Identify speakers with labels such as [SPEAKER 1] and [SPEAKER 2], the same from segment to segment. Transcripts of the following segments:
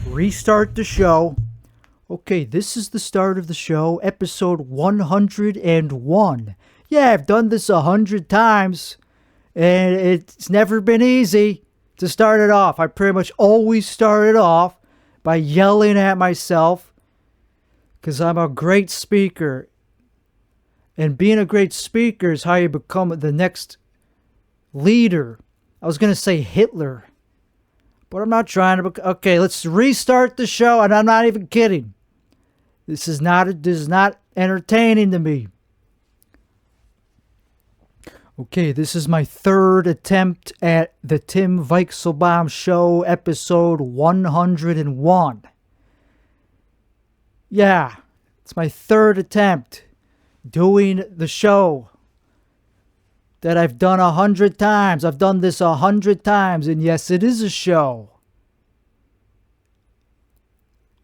[SPEAKER 1] Restart the show. Okay, this is the start of the show, episode 101. Yeah, I've done this 100 times, and it's never been easy to start it off. I pretty much always start it off by yelling at myself because I'm a great speaker. And being a great speaker is how you become the next leader. I was going to say Hitler, but I'm not trying to. Okay, let's restart the show, and I'm not even kidding. This is not entertaining to me. Okay, this is my third attempt at the Tim Weichselbaum Show, episode 101. Yeah, it's my third attempt doing the show that I've done 100 times. I've done this 100 times, and yes, it is a show.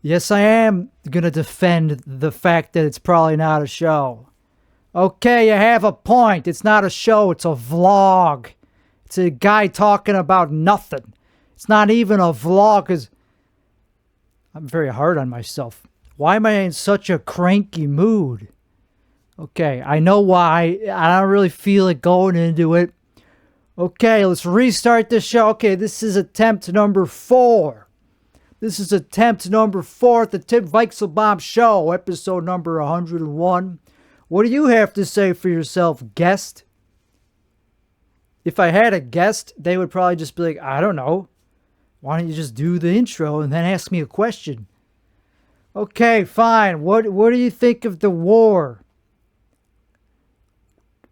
[SPEAKER 1] Yes, I am going to defend the fact that it's probably not a show. Okay, you have a point. It's not a show, it's a vlog. It's a guy talking about nothing. It's not even a vlog, because I'm very hard on myself. Why am I in such a cranky mood? Okay, I know why. I don't really feel it going into it. Okay, let's restart the show. Okay, this is attempt number 4. This is attempt number 4 at the Tim Weichselbaum Show, episode number 101. What do you have to say for yourself, guest? If I had a guest, they would probably just be like, I don't know. Why don't you just do the intro and then ask me a question? Okay, fine. What do you think of the war?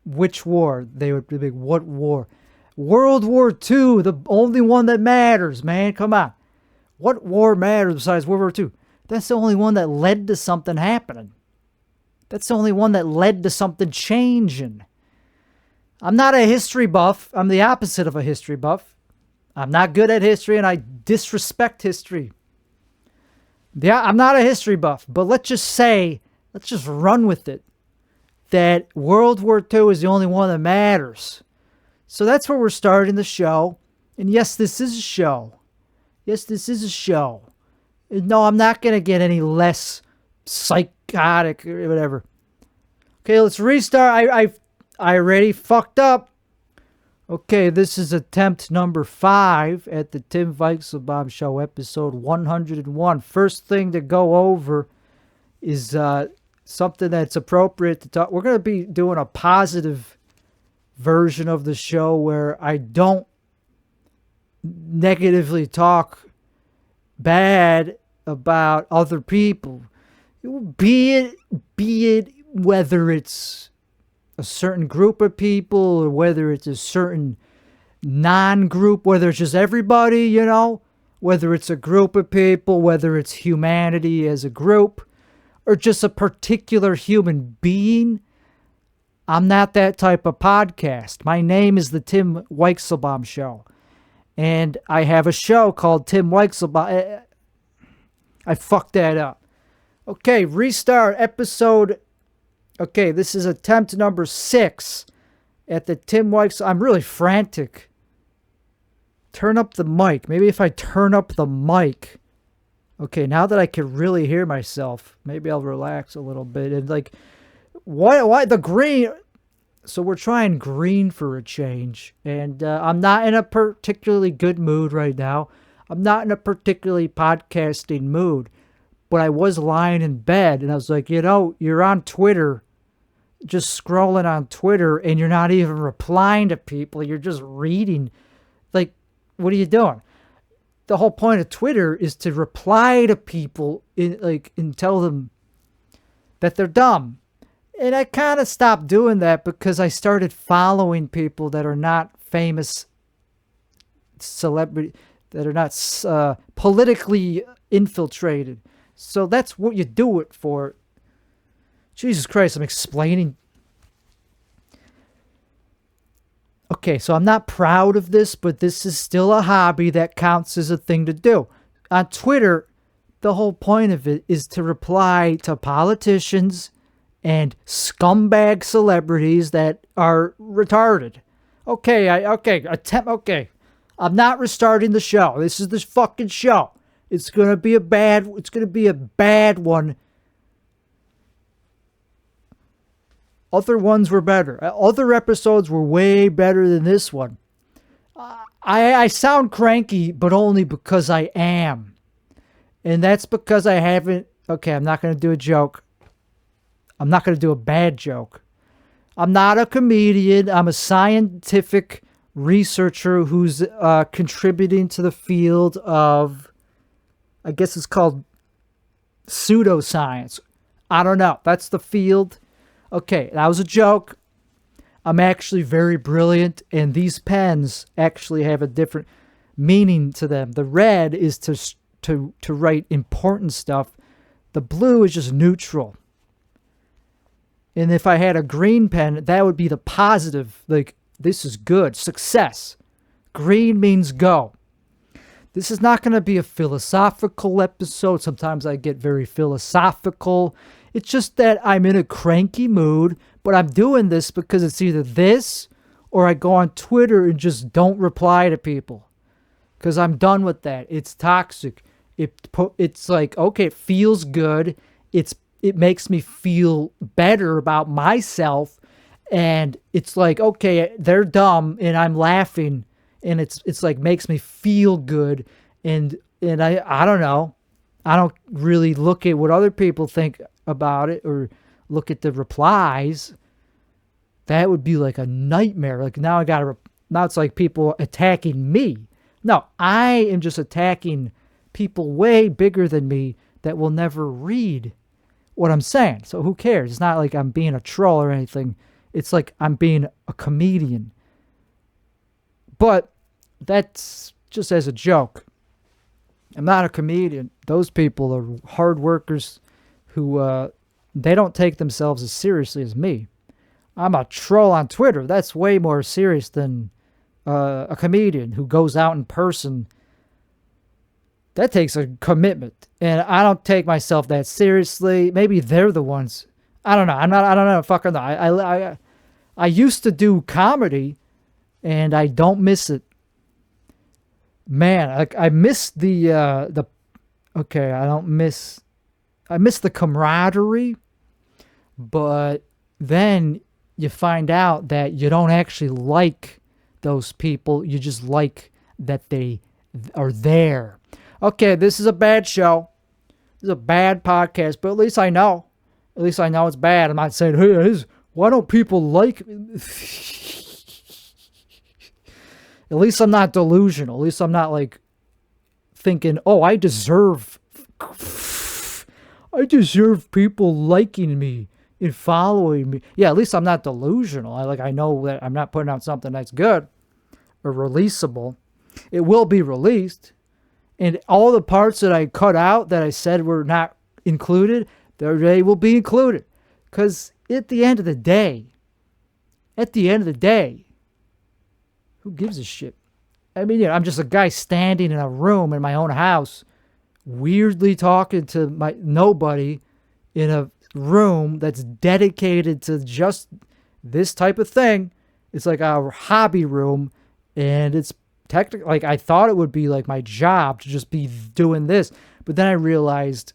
[SPEAKER 1] Which war? They would be like, what war? World War II, the only one that matters, man. Come on. What war matters besides World War II? That's the only one that led to something happening. That's the only one that led to something changing. I'm not a history buff. I'm the opposite of a history buff. I'm not good at history, and I disrespect history. Yeah, I'm not a history buff, but let's just run with it, that World War II is the only one that matters. So that's where we're starting the show. And yes, this is a show. Yes, this is a show. No, I'm not going to get any less psychotic or whatever. Okay, let's restart. I already fucked up. Okay, this is attempt number 5 at the Tim Weichselbaum Show, episode 101. First thing to go over is something that's appropriate to talk. We're going to be doing a positive version of the show where I don't negatively talk bad about other people. Be it whether it's a certain group of people or whether it's a certain non-group, whether it's just everybody, you know, whether it's a group of people, whether it's humanity as a group, or just a particular human being. I'm not that type of podcast. My name is the Tim Weichselbaum Show. And I have a show called Tim Weichselbaum. I fucked that up. Okay, restart episode. Okay, this is attempt number 6 at the Tim Weichselbaum. I'm really frantic. Turn up the mic. Maybe if I turn up the mic. Okay, now that I can really hear myself, maybe I'll relax a little bit. And like, why the green? So we're trying green for a change. And I'm not in a particularly good mood right now. I'm not in a particularly podcasting mood. But I was lying in bed and I was like, you know, you're on Twitter, just scrolling on Twitter, and you're not even replying to people. You're just reading. Like, what are you doing? The whole point of Twitter is to reply to people and tell them that they're dumb. And I kind of stopped doing that because I started following people that are not famous celebrity, that are not politically infiltrated. So that's what you do it for. Jesus Christ, I'm explaining. Okay, so I'm not proud of this, but this is still a hobby that counts as a thing to do. On Twitter, the whole point of it is to reply to politicians and scumbag celebrities that are retarded. Okay. I'm not restarting the show. This is the fucking show. It's gonna be a bad one. Other ones were better. Other episodes were way better than this one. I sound cranky, but only because I am. And that's because I haven't... Okay, I'm not going to do a joke. I'm not going to do a bad joke. I'm not a comedian. I'm a scientific researcher who's contributing to the field of... I guess it's called pseudoscience. I don't know. That's the field. Okay, that was a joke. I'm actually very brilliant, and these pens actually have a different meaning to them. The red is to write important stuff. The blue is just neutral. And if I had a green pen, that would be the positive. Like, this is good. Success. Green means go. This is not going to be a philosophical episode. Sometimes I get very philosophical. It's just that I'm in a cranky mood, but I'm doing this because it's either this or I go on Twitter and just don't reply to people because I'm done with that. It's toxic. It's like, okay, it feels good. It makes me feel better about myself, and it's like, okay, they're dumb and I'm laughing, and it's like makes me feel good, and I don't know. I don't really look at what other people think about it or look at the replies. That would be like a nightmare. Like now it's like people attacking me. No, I am just attacking people way bigger than me that will never read what I'm saying. So who cares? It's not like I'm being a troll or anything. It's like I'm being a comedian. But that's just as a joke. I'm not a comedian. Those people are hard workers who they don't take themselves as seriously as me. I'm a troll on Twitter. That's way more serious than a comedian who goes out in person. That takes a commitment, and I don't take myself that seriously. Maybe they're the ones. I don't know. I don't know. Fucking know. I used to do comedy, and I don't miss it. Man, I miss the. Okay, I miss the camaraderie, but then you find out that you don't actually like those people. You just like that they are there. Okay, this is a bad show. This is a bad podcast, but at least I know. At least I know it's bad. I'm not saying, hey, why don't people like me? At least I'm not delusional. At least I'm not like thinking, oh, I deserve people liking me and following me. Yeah, at least I'm not delusional. I know that I'm not putting out something that's good or releasable. It will be released. And all the parts that I cut out that I said were not included, they will be included. Because at the end of the day, who gives a shit? I mean, I'm just a guy standing in a room in my own house, weirdly talking to nobody in a room that's dedicated to just this type of thing. It's like a hobby room, and it's technically, like, I thought it would be like my job to just be doing this, but then I realized,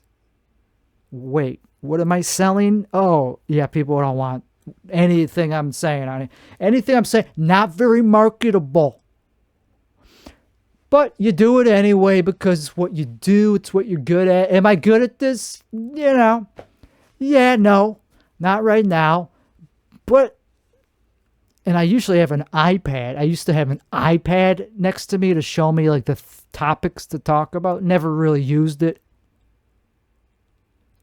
[SPEAKER 1] wait, what am I selling? Oh, yeah, people don't want anything I'm saying on it. Anything I'm saying, not very marketable. But you do it anyway because it's what you do. It's what you're good at. Am I good at this? Yeah, no, not right now. But, and I usually have an iPad. I used to have an iPad next to me to show me like the topics to talk about. Never really used it.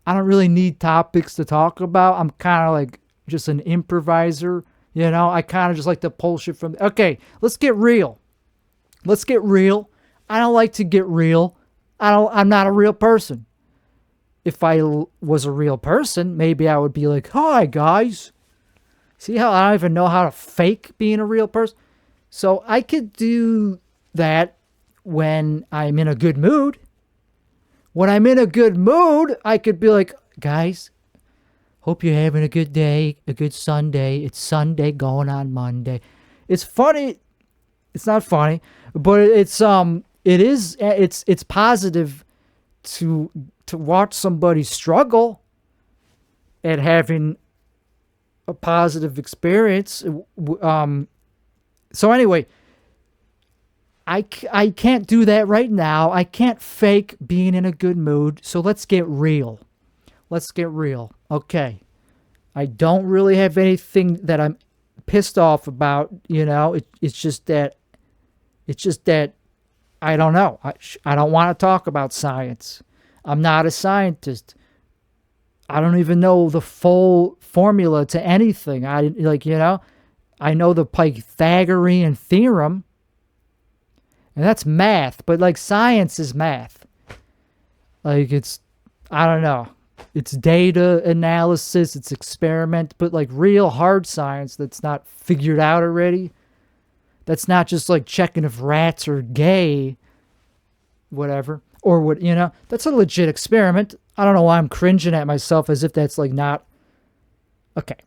[SPEAKER 1] I don't really need topics to talk about. I'm kind of like just an improviser. I kind of just like to pull shit from. Okay, let's get real. I don't like to get real. I'm not a real person. If I was a real person, maybe I would be like, hi, guys. See how I don't even know how to fake being a real person? So I could do that when I'm in a good mood. When I'm in a good mood, I could be like, guys, hope you're having a good day, a good Sunday. It's Sunday going on Monday. It's funny. It's not funny, but it's positive to watch somebody struggle at having a positive experience. So anyway, I can't do that right now. I can't fake being in a good mood. So let's get real. Let's get real. Okay. I don't really have anything that I'm pissed off about. It's just that I don't know. I don't want to talk about science. I'm not a scientist. I don't even know the full formula to anything. I know the Pythagorean theorem, and that's math, but like science is math. Like I don't know. It's data analysis, it's experiment, but like real hard science that's not figured out already. That's not just like checking if rats are gay, whatever, or what, that's a legit experiment. I don't know why I'm cringing at myself as if that's like not. Okay.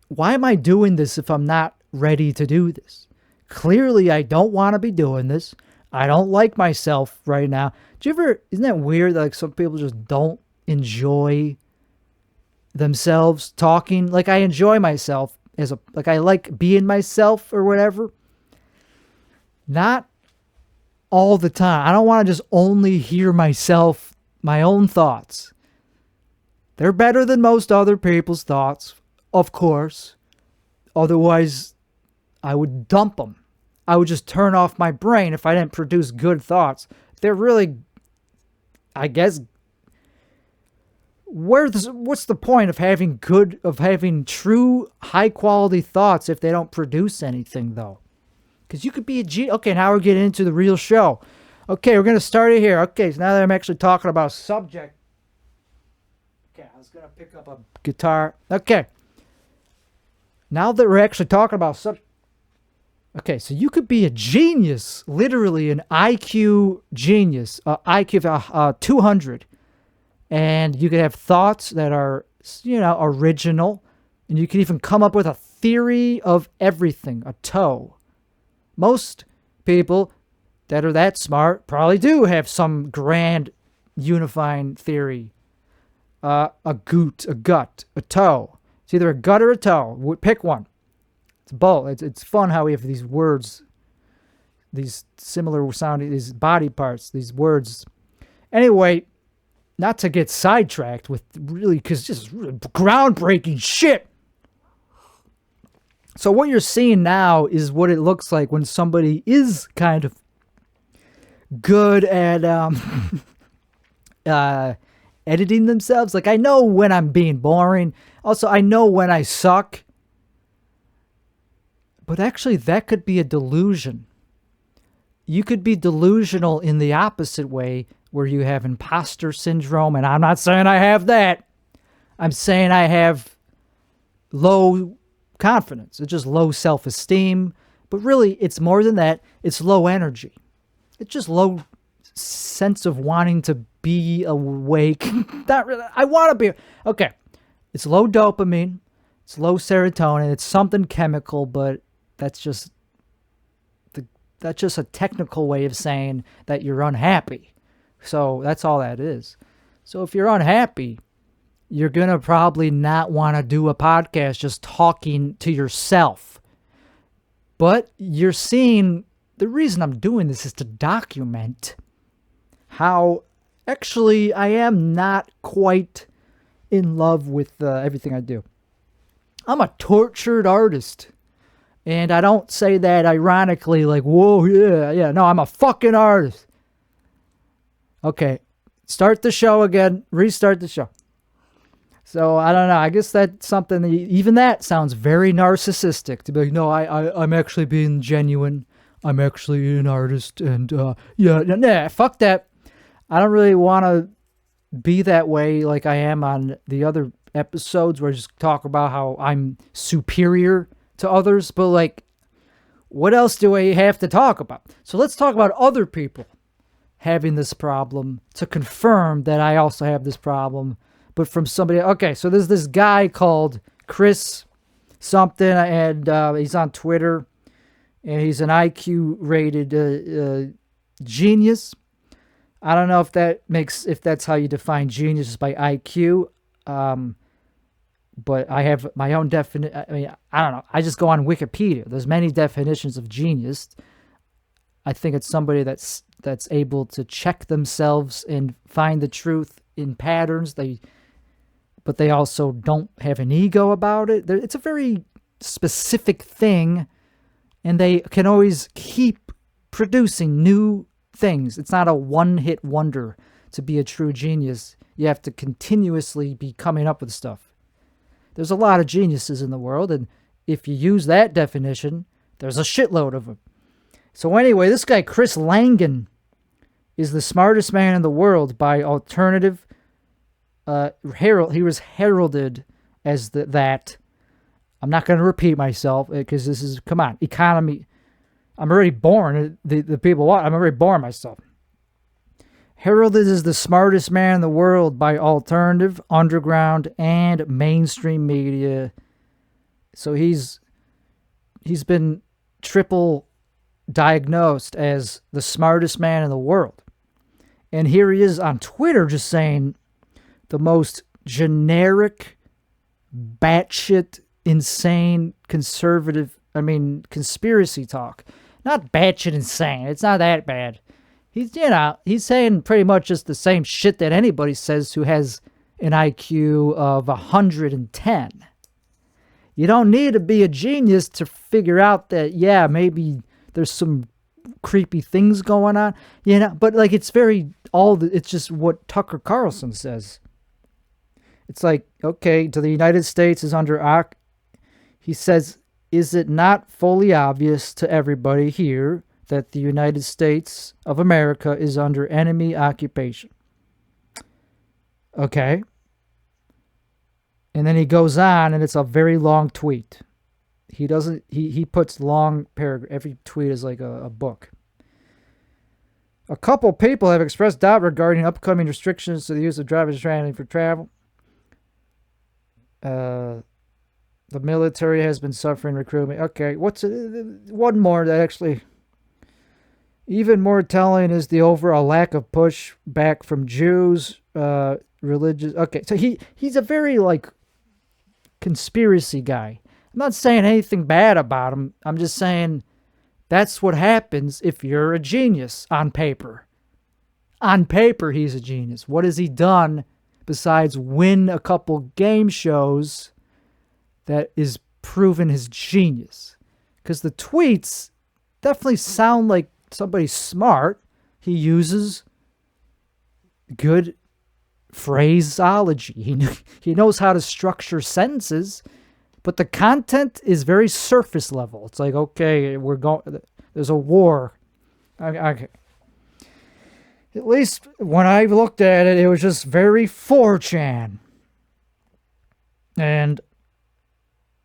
[SPEAKER 1] Why am I doing this if I'm not ready to do this? Clearly, I don't want to be doing this. I don't like myself right now. Isn't that weird that like some people just don't enjoy themselves talking? Like I enjoy myself I like being myself or whatever. Not all the time. I don't want to just only hear myself, my own thoughts. They're better than most other people's thoughts, of course. Otherwise, I would dump them. I would just turn off my brain if I didn't produce good thoughts. They're really, I guess, what's the point of having true high quality thoughts if they don't produce anything though? Because you could be a G. Okay, now we're getting into the real show. Okay, we're going to start it here. Okay, so now that I'm actually talking about subject. Okay, I was going to pick up a guitar. Okay. Now that we're actually talking about subject. Okay, so you could be a genius, literally an IQ genius, IQ of 200. And you could have thoughts that are, original. And you could even come up with a theory of everything, a toe. Most people that are that smart probably do have some grand unifying theory. A gut, a toe. It's either a gut or a toe. Pick one. It's both. It's fun how we have these words, these similar sounding, these body parts, these words. Anyway, not to get sidetracked with really, because just groundbreaking shit. So what you're seeing now is what it looks like when somebody is kind of good at editing themselves. Like I know when I'm being boring. Also, I know when I suck. But actually, that could be a delusion. You could be delusional in the opposite way, where you have imposter syndrome, and I'm not saying I have that. I'm saying I have low confidence. It's just low self-esteem. But really, it's more than that. It's low energy. It's just low sense of wanting to be awake. Not really. I want to be. Okay. It's low dopamine. It's low serotonin. It's something chemical, but that's just a technical way of saying that you're unhappy. So that's all that is. So if you're unhappy, you're going to probably not want to do a podcast just talking to yourself. But you're seeing, the reason I'm doing this is to document how actually I am not quite in love with everything I do. I'm a tortured artist. And I don't say that ironically, like, whoa, yeah. No, I'm a fucking artist. Okay, start the show again. Restart the show. So, I don't know. I guess that's something, even that sounds very narcissistic. To be like, no, I'm actually being genuine. I'm actually an artist. And, nah, fuck that. I don't really want to be that way like I am on the other episodes where I just talk about how I'm superior to others, but like, what else do I have to talk about? So let's talk about other people having this problem to confirm that I also have this problem, but from somebody. Okay, so there's this guy called Chris something, and he's on Twitter, and he's an IQ rated genius. I don't know if that's how you define genius by IQ. Um, but I have my own definition. I mean, I don't know. I just go on Wikipedia. There's many definitions of genius. I think it's somebody that's able to check themselves and find the truth in patterns. But they also don't have an ego about it. It's a very specific thing, and they can always keep producing new things. It's not a one-hit wonder to be a true genius. You have to continuously be coming up with stuff. There's a lot of geniuses in the world, and if you use that definition, there's a shitload of them. So anyway, this guy, Chris Langan, is the smartest man in the world by alternative Herald. He was heralded as that. I'm not going to repeat myself because this is, come on, economy. I'm already born. The people, I'm already born myself. Heralded as the smartest man in the world by alternative, underground, and mainstream media. So he's been triple diagnosed as the smartest man in the world. And here he is on Twitter just saying the most generic, batshit, insane, conservative, conspiracy talk. Not batshit insane. It's not that bad. He's saying pretty much just the same shit that anybody says who has an IQ of 110. You don't need to be a genius to figure out that, yeah, maybe there's some creepy things going on, but like it's just what Tucker Carlson says. It's like, okay, the United States is under, he says, is it not fully obvious to everybody here that the United States of America is under enemy occupation? Okay. And then he goes on, and it's a very long tweet. He puts long paragraph. Every tweet is like a book. A couple people have expressed doubt regarding upcoming restrictions to the use of driver's training for travel. The military has been suffering recruitment. Okay, one more that actually... Even more telling is the overall lack of pushback from Jews, religious... Okay, so he's a very, conspiracy guy. I'm not saying anything bad about him. I'm just saying that's what happens if you're a genius on paper. On paper, he's a genius. What has he done besides win a couple game shows that is proven his genius? Because the tweets definitely sound like somebody smart. He uses good phraseology. He knows how to structure sentences, but the content is very surface level. It's like, okay, there's a war. Okay. At least when I looked at it, it was just very 4chan. And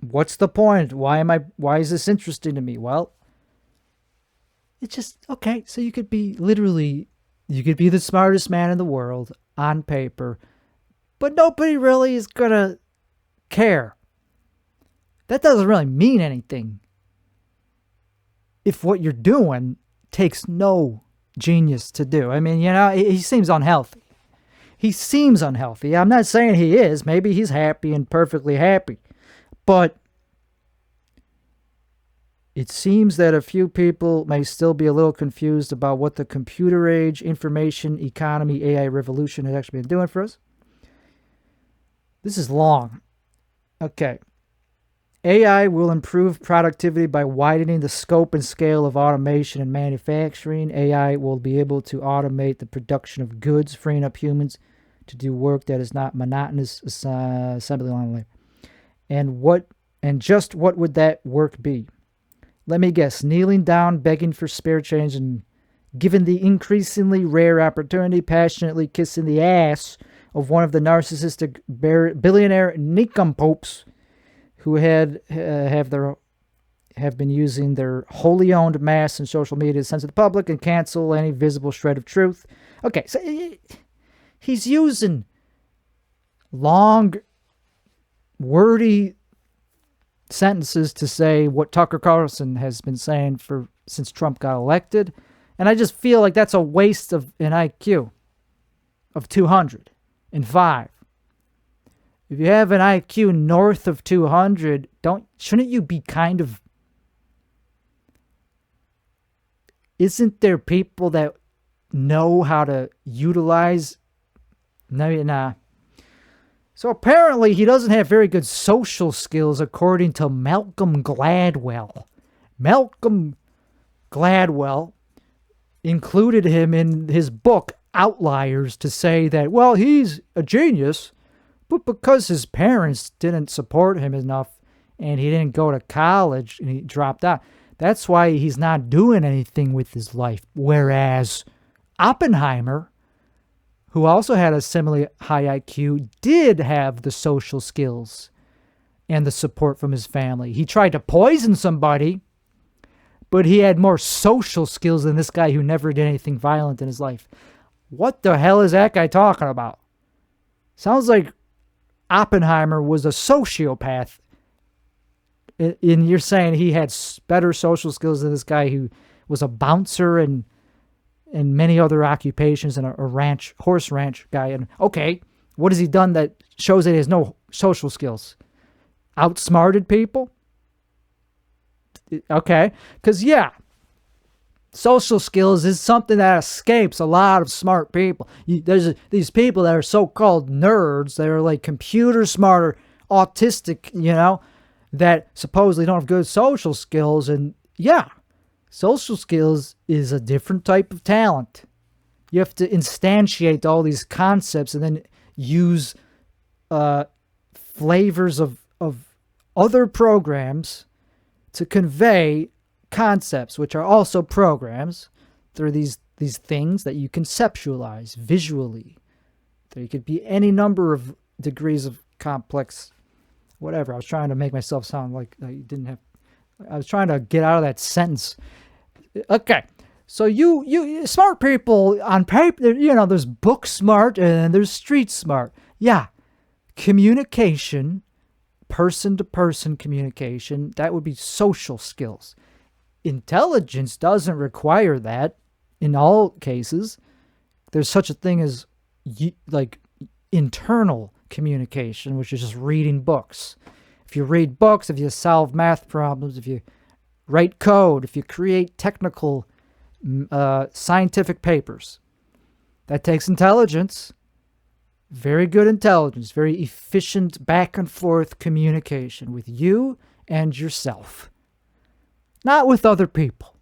[SPEAKER 1] what's the point? Why is this interesting to me? Well, it's just, okay, so you could be the smartest man in the world on paper, but nobody really is gonna care. That doesn't really mean anything if what you're doing takes no genius to do. He seems unhealthy. I'm not saying he is. Maybe he's happy and perfectly happy. But it seems that a few people may still be a little confused about what the computer age, information, economy, AI revolution has actually been doing for us. This is long. Okay. AI will improve productivity by widening the scope and scale of automation and manufacturing. AI will be able to automate the production of goods, freeing up humans to do work that is not monotonous assembly line labor. And just what would that work be? Let me guess, kneeling down, begging for spare change, and given the increasingly rare opportunity, passionately kissing the ass of one of the narcissistic billionaire nincompoops who have been using their wholly owned mass and social media to censor the public and cancel any visible shred of truth. Okay, so he's using long, wordy sentences to say what Tucker Carlson has been saying since Trump got elected. And And I just feel like that's a waste of an IQ of 205. If you have an IQ north of 200, shouldn't you be kind of... Isn't there people that know how to utilize... Nah. So apparently he doesn't have very good social skills, according to Malcolm Gladwell. Malcolm Gladwell included him in his book Outliers to say that, well, he's a genius, but because his parents didn't support him enough and he didn't go to college and he dropped out, that's why he's not doing anything with his life. Whereas Oppenheimer, who also had a similarly high IQ, did have the social skills and the support from his family. He tried to poison somebody, but he had more social skills than this guy who never did anything violent in his life. What the hell is that guy talking about? Sounds like Oppenheimer was a sociopath. And you're saying he had better social skills than this guy who was a bouncer and many other occupations and a horse ranch guy. And okay, what has he done that shows that he has no social skills? Outsmarted people? Okay, because social skills is something that escapes a lot of smart people. There's these people that are so-called nerds that are like computer smart or autistic, that supposedly don't have good social skills. And social skills is a different type of talent. You have to instantiate all these concepts and then use flavors of other programs to convey concepts, which are also programs. There are these things that you conceptualize visually. There could be any number of degrees of complex, whatever. I was trying to make myself sound like I didn't have... I was trying to get out of that sentence. Okay, so you smart people on paper, there's book smart and there's street smart. Yeah, communication, person-to-person communication, that would be social skills. Intelligence doesn't require that in all cases. There's such a thing as like internal communication, which is just reading books. If you read books, if you solve math problems, if you write code, if you create technical scientific papers, that takes intelligence. Very good intelligence, very efficient back and forth communication with you and yourself. Not with other people.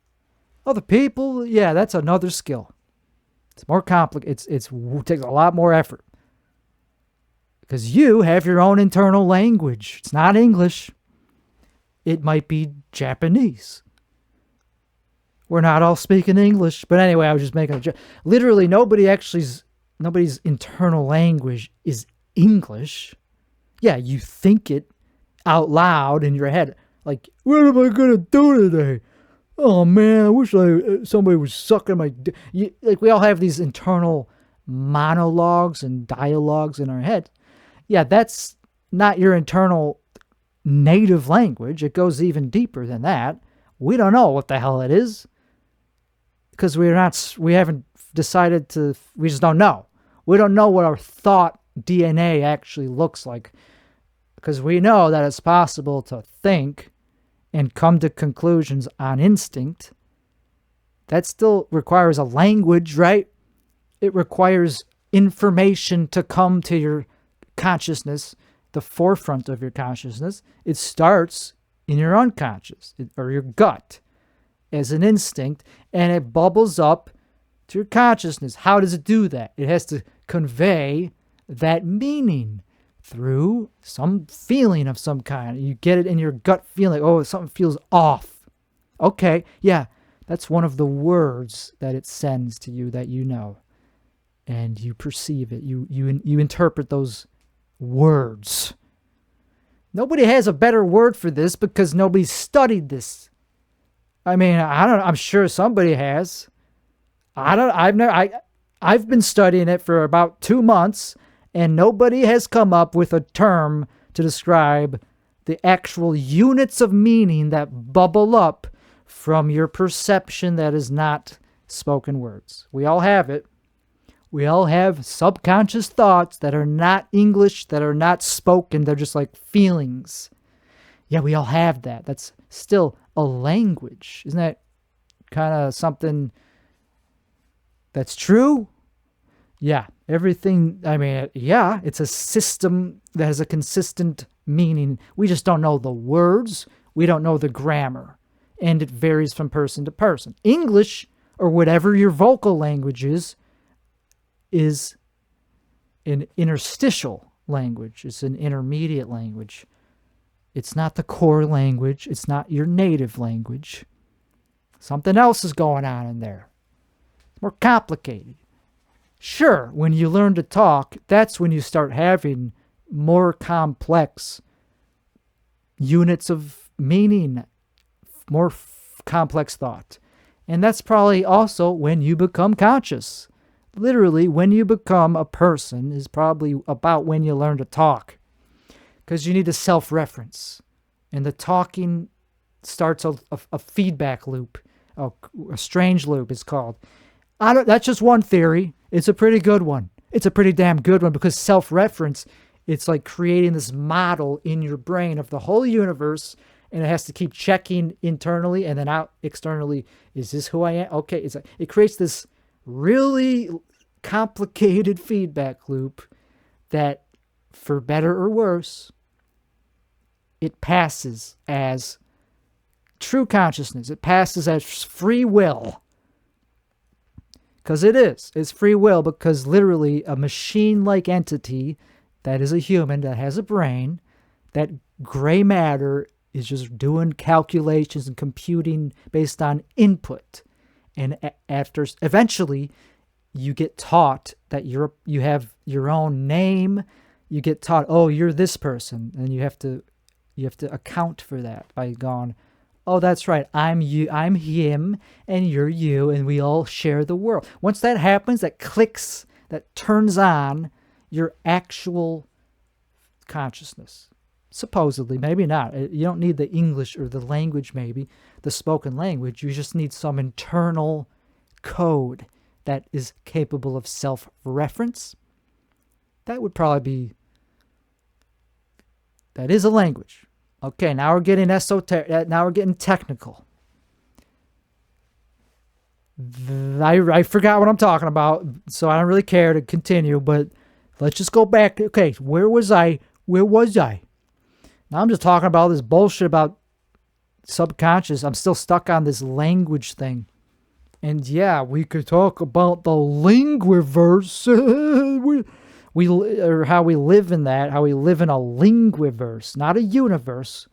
[SPEAKER 1] Other people, that's another skill. It's more complicated. It takes a lot more effort. Because you have your own internal language. It's not English. It might be Japanese. We're not all speaking English. But anyway, I was just making a joke. Literally, nobody's internal language is English. Yeah, you think it out loud in your head. Like, what am I going to do today? Oh, man, I wish somebody was sucking my dick. Like, we all have these internal monologues and dialogues in our head. Yeah, that's not your internal native language. It goes even deeper than that. We don't know what the hell it is because we haven't decided to, we just don't know. We don't know what our thought DNA actually looks like because we know that it's possible to think and come to conclusions on instinct. That still requires a language, right? It requires information to come to your consciousness, the forefront of your consciousness. It starts in your unconscious or your gut as an instinct, and it bubbles up to your consciousness. How does it do that? It has to convey that meaning through some feeling of some kind. You get it in your gut feeling, oh, something feels off. Okay, yeah, that's one of the words that it sends to you that you know. And you perceive it. You interpret those words. Nobody has a better word for this because nobody studied this. I mean, I'm sure somebody has. I've been studying it for about 2 months, and nobody has come up with a term to describe the actual units of meaning that bubble up from your perception that is not spoken words. We all have it. We all have subconscious thoughts that are not English, that are not spoken. They're just like feelings. Yeah, we all have that. That's still a language. Isn't that kind of something that's true? Yeah, everything, I mean, yeah, it's a system that has a consistent meaning. We just don't know the words. We don't know the grammar. And it varies from person to person. English, or whatever your vocal language is an interstitial language. It's an intermediate language. It's not the core language. It's not your native language. Something else is going on in there. It's more complicated. Sure, when you learn to talk, that's when you start having more complex units of meaning, more complex thought. And that's probably also when you become conscious. Literally, when you become a person is probably about when you learn to talk. Because you need a self-reference. And the talking starts a feedback loop. A strange loop is called. That's just one theory. It's a pretty good one. It's a pretty damn good one because self-reference, it's like creating this model in your brain of the whole universe, and it has to keep checking internally and then out externally. Is this who I am? Okay. It creates this really complicated feedback loop that, for better or worse, it passes as true consciousness. It passes as free will. Because it's free will, because literally a machine-like entity that is a human, that has a brain, that gray matter is just doing calculations and computing based on input. And eventually you get taught that you have your own name. You get taught, oh, you're this person, and you have to account for that by going, oh, that's right, I'm you, I'm him, and you're you, and we all share the world. Once that happens, that clicks, that turns on your actual consciousness. Supposedly, maybe not. You don't need the English or the language, maybe, the spoken language. You just need some internal code that is capable of self-reference. That would probably be, that is a language. Okay, now we're getting esoteric. Now we're getting technical. I forgot what I'm talking about, so I don't really care to continue, but let's just go back. Okay, where was I? Now I'm just talking about this bullshit about subconscious. I'm still stuck on this language thing. And yeah, we could talk about the linguiverse. Or how we live in that, how we live in a linguiverse, not a universe.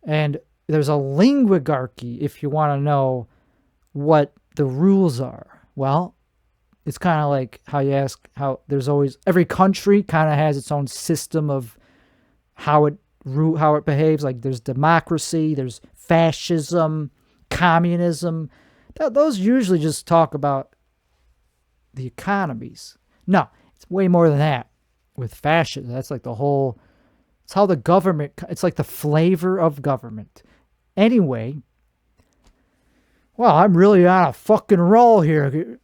[SPEAKER 1] And there's a linguigarchy if you want to know what the rules are. Well, it's kind of like how you ask how there's always, every country kind of has its own system of how it behaves. Like there's democracy, there's fascism, communism. Those usually just talk about the economies. No, it's way more than that. With fascism, that's like the whole, it's how the government, it's like the flavor of government. Anyway, well, I'm really on a fucking roll here.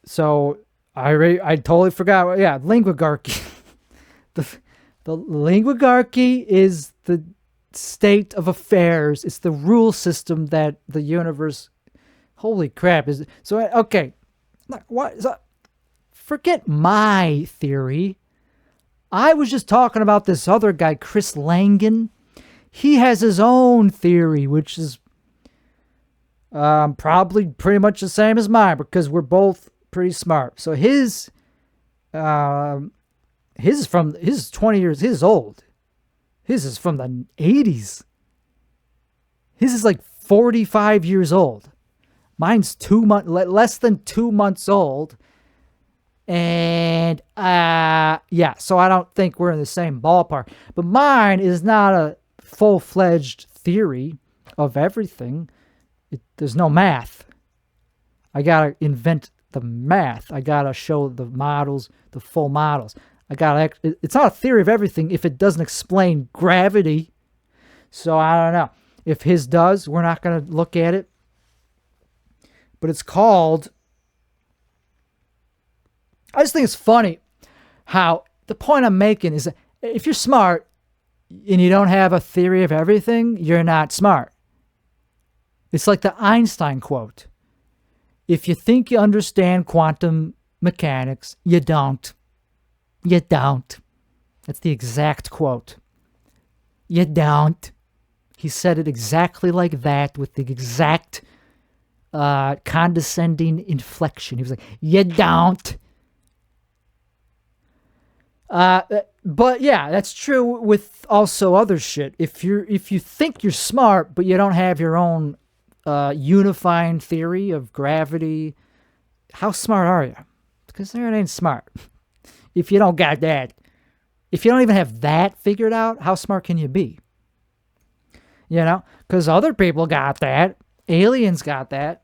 [SPEAKER 1] So I totally forgot. Yeah, linguigarchy. The linguigarchy is the state of affairs. It's the rule system that the universe. Holy crap! Is so okay? What? Forget my theory. I was just talking about this other guy, Chris Langan. He has his own theory, which is probably pretty much the same as mine because we're both pretty smart. So his is 20 years. His is old. His is from the 80s. His is like 45 years old. Mine's less than 2 months old. And yeah, so I don't think we're in the same ballpark. But mine is not a full-fledged theory of everything. There's no math. I gotta invent the math. I gotta show the models, the full models. It's not a theory of everything if it doesn't explain gravity. So I don't know. If his does, we're not going to look at it. But it's called... I just think it's funny how the point I'm making is that if you're smart and you don't have a theory of everything, you're not smart. It's like the Einstein quote. If you think you understand quantum mechanics, you don't. You don't. That's the exact quote. You don't. He said it exactly like that with the exact condescending inflection. He was like, you don't. But yeah, that's true with also other shit. If you think you're smart, but you don't have your own unifying theory of gravity, how smart are you? Because there it ain't smart. If you don't got that, if you don't even have that figured out, how smart can you be? You know, because other people got that. Aliens got that.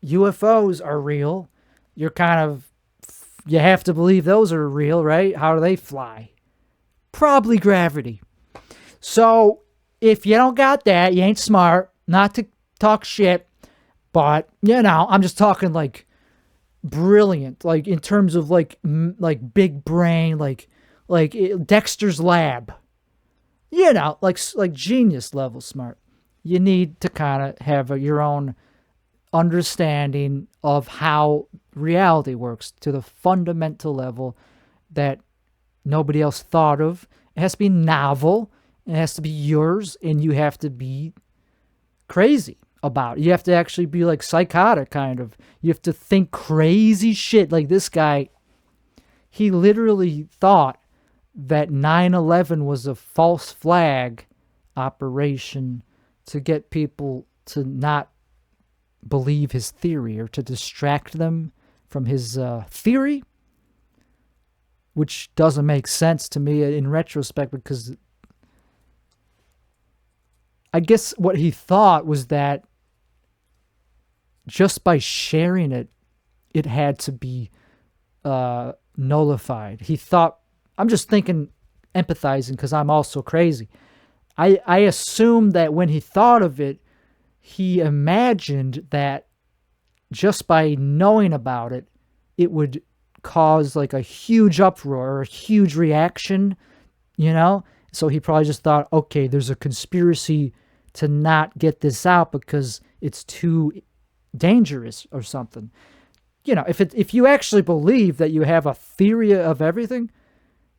[SPEAKER 1] UFOs are real. You have to believe those are real, right? How do they fly? Probably gravity. So if you don't got that, you ain't smart. Not to talk shit, but I'm just talking like brilliant, like in terms of like big brain, like Dexter's Lab. Like genius level smart. You need to kind of have your own understanding of how reality works to the fundamental level that nobody else thought of. It has to be novel. It has to be yours, and you have to be crazy about it. You have to actually be like psychotic, kind of. You have to think crazy shit. Like this guy, he literally thought that 9/11 was a false flag operation to get people to not believe his theory or to distract them from his theory, which doesn't make sense to me in retrospect, because I guess what he thought was that just by sharing it, it had to be nullified. He thought, I'm just thinking, empathizing, because I'm also crazy. I assumed that when he thought of it, he imagined that just by knowing about it, it would cause like a huge uproar or a huge reaction, So he probably just thought, okay, there's a conspiracy to not get this out because it's too dangerous or something. If you actually believe that you have a theory of everything,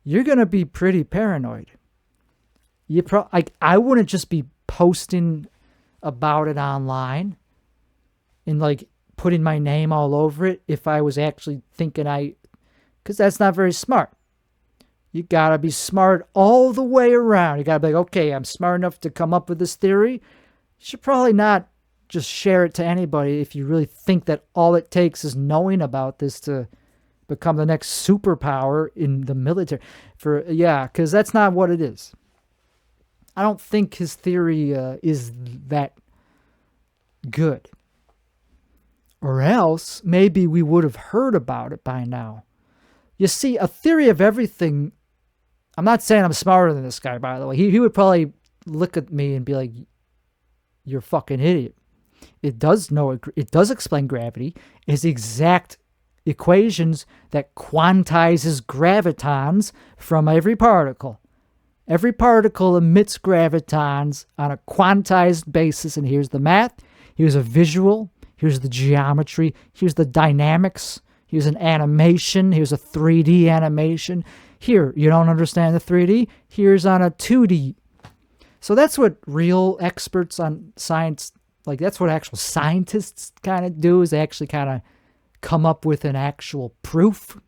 [SPEAKER 1] you're going to be pretty paranoid. I wouldn't just be posting about it online and like putting my name all over it if I was actually thinking because that's not very smart. You gotta be smart all the way around. You gotta be like, okay, I'm smart enough to come up with this theory. You should probably not just share it to anybody if you really think that all it takes is knowing about this to become the next superpower in the military. Because that's not what it is. I don't think his theory is that good. Or else, maybe we would have heard about it by now. You see, a theory of everything... I'm not saying I'm smarter than this guy, by the way. He would probably look at me and be like, you're a fucking idiot. It does explain gravity. It has the exact equations that quantizes gravitons from every particle. Every particle emits gravitons on a quantized basis, and here's the math, here's a visual, here's the geometry, here's the dynamics, here's an animation, here's a 3D animation. Here, you don't understand the 3D, here's on a 2D. So that's what real experts on science, like that's what actual scientists kind of do, is they actually kind of come up with an actual proof.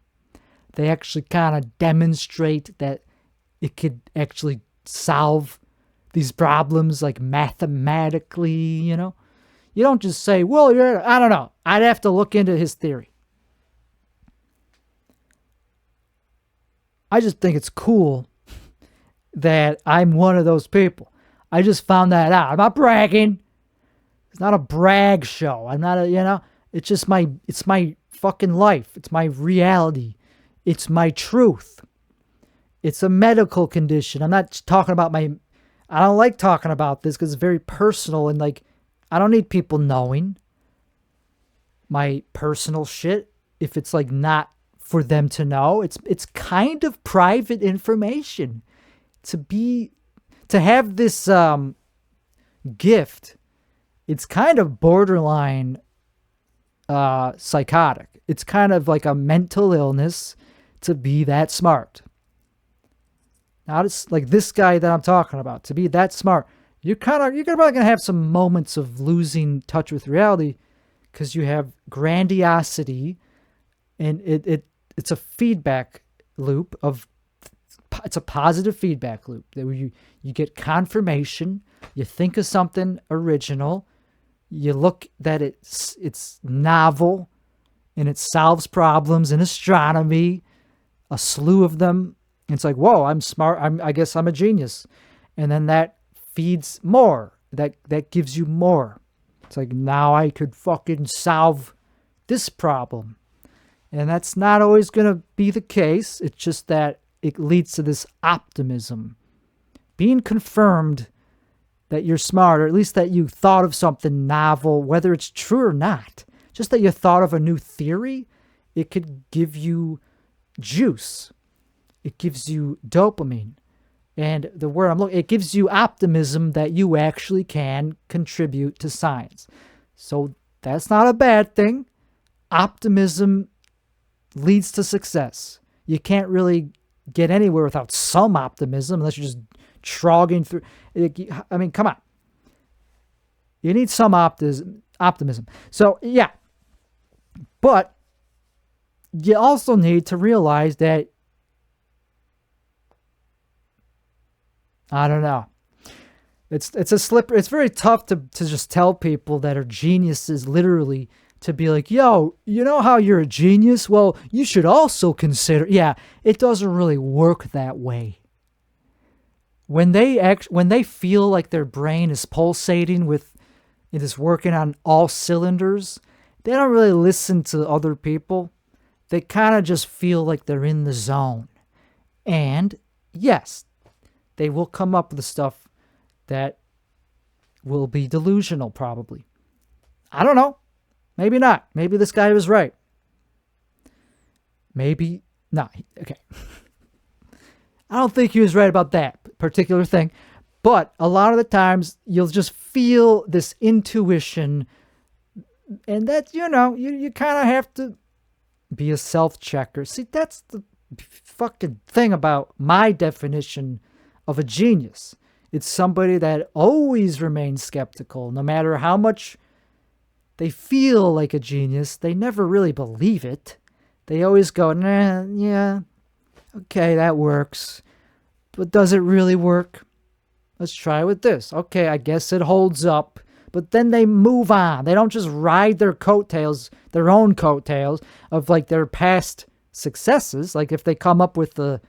[SPEAKER 1] They actually kind of demonstrate that it could actually solve these problems like mathematically, You don't just say, well, I don't know. I'd have to look into his theory. I just think it's cool that I'm one of those people. I just found that out. I'm not bragging. It's not a brag show. I'm not it's just it's my fucking life. It's my reality. It's my truth. It's a medical condition. I'm not talking about I don't like talking about this because it's very personal, and like, I don't need people knowing my personal shit if it's like not for them to know. It's kind of private information. To have this gift, it's kind of borderline psychotic. It's kind of like a mental illness to be that smart. Now it's like this guy that I'm talking about, to be that smart. You're probably gonna have some moments of losing touch with reality because you have grandiosity, and it's a feedback loop of it's a positive feedback loop that where you get confirmation, you think of something original, you look that it's novel, and it solves problems in astronomy, a slew of them. And it's like, whoa, I'm smart. I guess I'm a genius. And then that feeds more. That gives you more. It's like, now I could fucking solve this problem. And that's not always going to be the case. It's just that it leads to this optimism. Being confirmed that you're smart, or at least that you thought of something novel, whether it's true or not. Just that you thought of a new theory, it could give you juice. It gives you dopamine. And the word I'm looking, it gives you optimism that you actually can contribute to science. So that's not a bad thing. Optimism leads to success. You can't really get anywhere without some optimism unless you're just trogging through. I mean, come on. You need some optimism. So, yeah. But you also need to realize that, I don't know. It's a slippery. It's very tough to just tell people that are geniuses literally to be like, yo, you know how you're a genius? Well, you should also consider. Yeah, it doesn't really work that way. When they feel like their brain is pulsating with it is working on all cylinders, they don't really listen to other people. They kind of just feel like they're in the zone. And yes, they will come up with stuff that will be delusional, probably. I don't know. Maybe not. Maybe this guy was right. Maybe not. Okay. I don't think he was right about that particular thing. But a lot of the times, you'll just feel this intuition. And that, you kind of have to be a self-checker. See, that's the fucking thing about my definition of a genius. It's somebody that always remains skeptical, no matter how much they feel like a genius. They never really believe it. They always go, nah, yeah, okay, that works. But does it really work? Let's try with this. Okay, I guess it holds up. But then they move on. They don't just ride their coattails, their own coattails of like their past successes. Like if they come up with a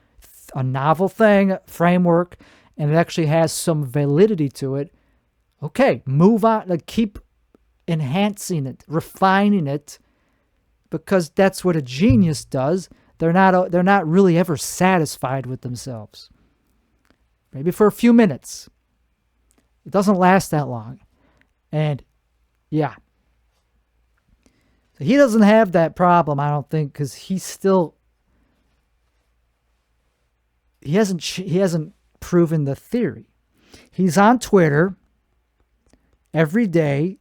[SPEAKER 1] novel thing, framework, and it actually has some validity to it, okay, move on. Like keep enhancing it, refining it, because that's what a genius does. They're not really ever satisfied with themselves. Maybe for a few minutes. It doesn't last that long. And yeah. So he doesn't have that problem, I don't think, because he hasn't proven the theory. He's on Twitter every day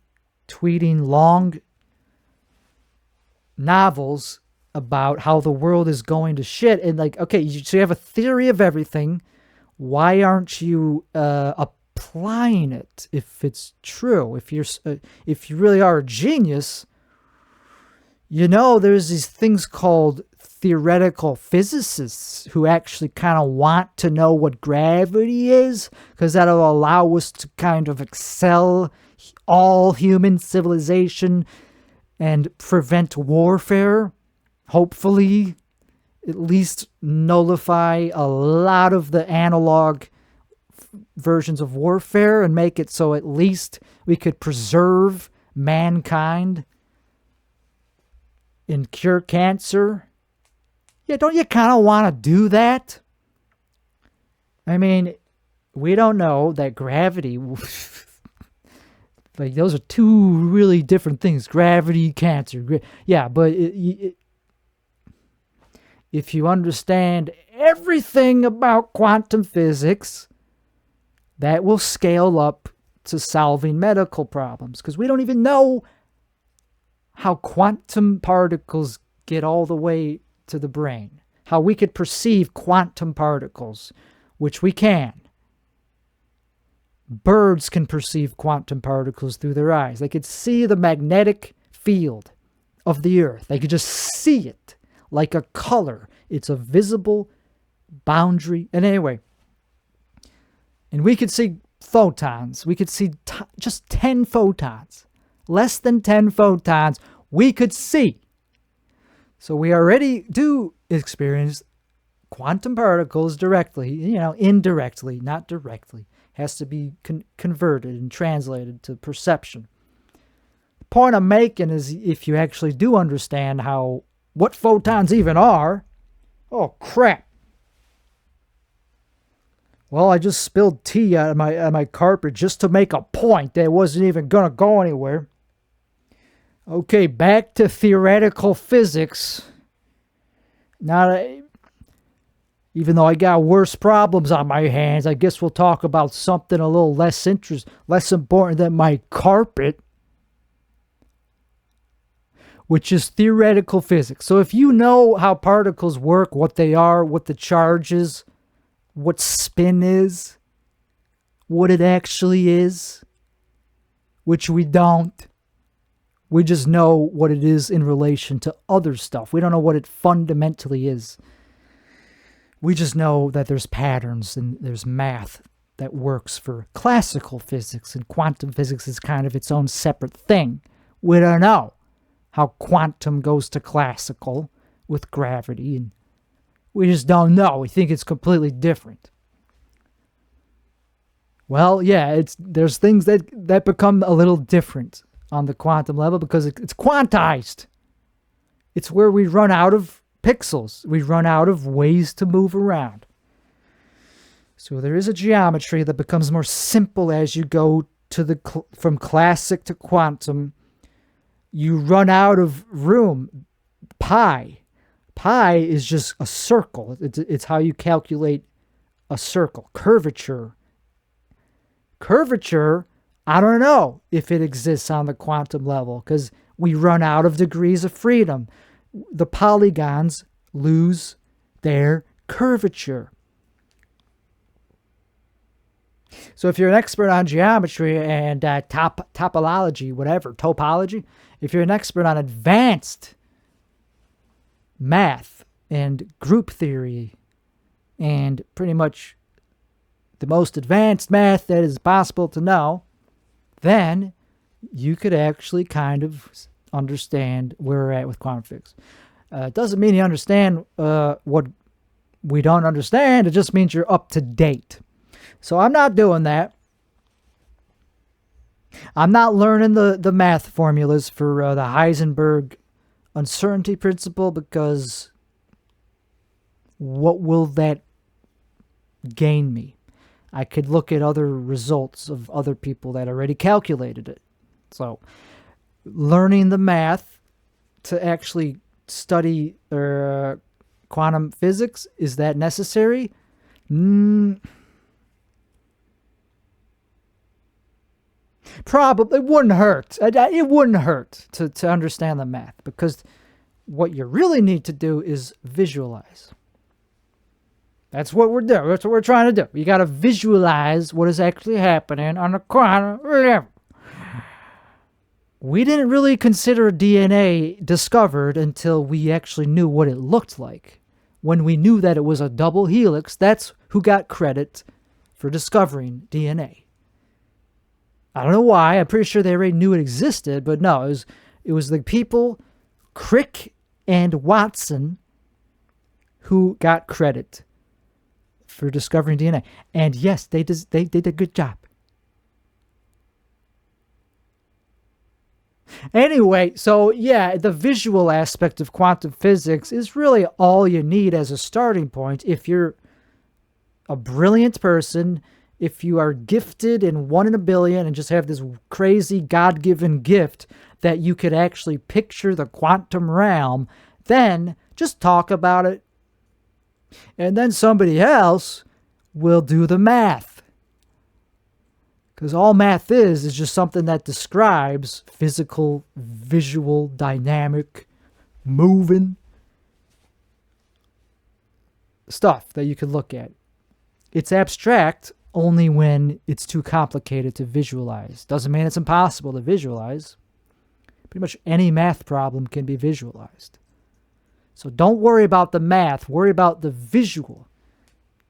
[SPEAKER 1] tweeting long novels about how the world is going to shit. And like, okay, so you have a theory of everything. Why aren't you applying it if it's true? If you really are a genius, there's these things called theoretical physicists who actually kind of want to know what gravity is, because that'll allow us to kind of excel all human civilization and prevent warfare. Hopefully, at least nullify a lot of the analog versions of warfare and make it so at least we could preserve mankind and cure cancer. Yeah, don't you kind of want to do that? I mean, We don't know that gravity, like those are two really different things. Gravity, cancer. Yeah, but if you understand everything about quantum physics, that will scale up to solving medical problems, because we don't even know how quantum particles get all the way to the brain, how we could perceive quantum particles, which we can. Birds can perceive quantum particles through their eyes. They could see the magnetic field of the earth. They could just see it like a color. It's a visible boundary. And anyway, and we could see photons. We could see just 10 photons. Less than 10 photons we could see. So we already do experience quantum particles directly, indirectly, not directly. Has to be converted and translated to perception. The point I'm making is, if you actually do understand what photons even are. Oh, crap. Well, I just spilled tea on my carpet just to make a point that wasn't even going to go anywhere. Okay, back to theoretical physics. Even though I got worse problems on my hands, I guess we'll talk about something a little less important than my carpet, which is theoretical physics. So if you know how particles work, what they are, what the charge is, what spin is, what it actually is, which we don't. We just know what it is in relation to other stuff. We don't know what it fundamentally is. We just know that there's patterns and there's math that works for classical physics, and quantum physics is kind of its own separate thing. We don't know how quantum goes to classical with gravity, and we just don't know. We think it's completely different. Well, yeah, there's things that become a little different on the quantum level because it's quantized. It's where we run out of pixels. We run out of ways to move around. So there is a geometry that becomes more simple as you go from classic to quantum. You run out of room. Pi is just a circle. It's how you calculate a circle. Curvature, I don't know if it exists on the quantum level because we run out of degrees of freedom. The polygons lose their curvature. So if you're an expert on geometry and topology, topology, if you're an expert on advanced math and group theory and pretty much the most advanced math that is possible to know, then you could actually kind of understand where we're at with quantum physics. It doesn't mean you understand what we don't understand. It just means you're up to date. So I'm not doing that. I'm not learning the math formulas for the Heisenberg uncertainty principle, because what will that gain me? I could look at other results of other people that already calculated it. So learning the math to actually study quantum physics, is that necessary? Probably. It wouldn't hurt. It wouldn't hurt to understand the math, because what you really need to do is visualize. That's what we're doing. That's what we're trying to do. You got to visualize what is actually happening on a quantum level. We didn't really consider DNA discovered until we actually knew what it looked like. When we knew that it was a double helix, that's who got credit for discovering DNA. I don't know why. I'm pretty sure they already knew it existed, but no, it was the people, Crick and Watson, who got credit for discovering DNA. And yes, they did a good job. Anyway, so yeah, the visual aspect of quantum physics is really all you need as a starting point if you're a brilliant person, if you are gifted in 1 in a billion and just have this crazy God-given gift that you could actually picture the quantum realm, then just talk about it. And then somebody else will do the math. Because all math is just something that describes physical, visual, dynamic, moving stuff that you can look at. It's abstract only when it's too complicated to visualize. Doesn't mean it's impossible to visualize. Pretty much any math problem can be visualized. So don't worry about the math. Worry about the visual.